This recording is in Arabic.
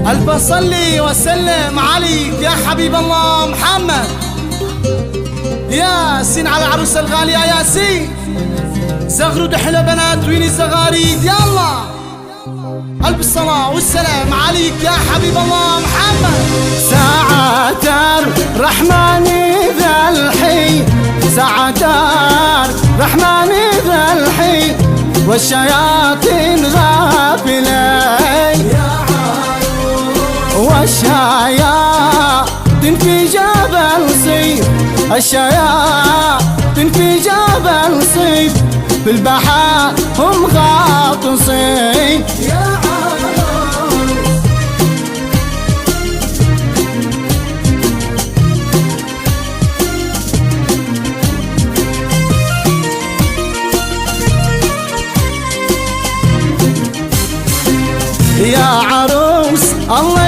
قلب أصلي وسلم عليك يا حبيب الله محمد. ياسين على العروسة الغالية ياسين، زغروا أحلى بنات وين الزغاريد. يلا قلب الصلاة والسلام عليك يا حبيب الله محمد. ساعة الرحمن ذا الحي، ساعة الرحمن ذا الحي، والشياطين غافلين، والشياطين في جبل صيف، الشياطين في جبل صيف، في البحر هم غاطسين. يا عروس الله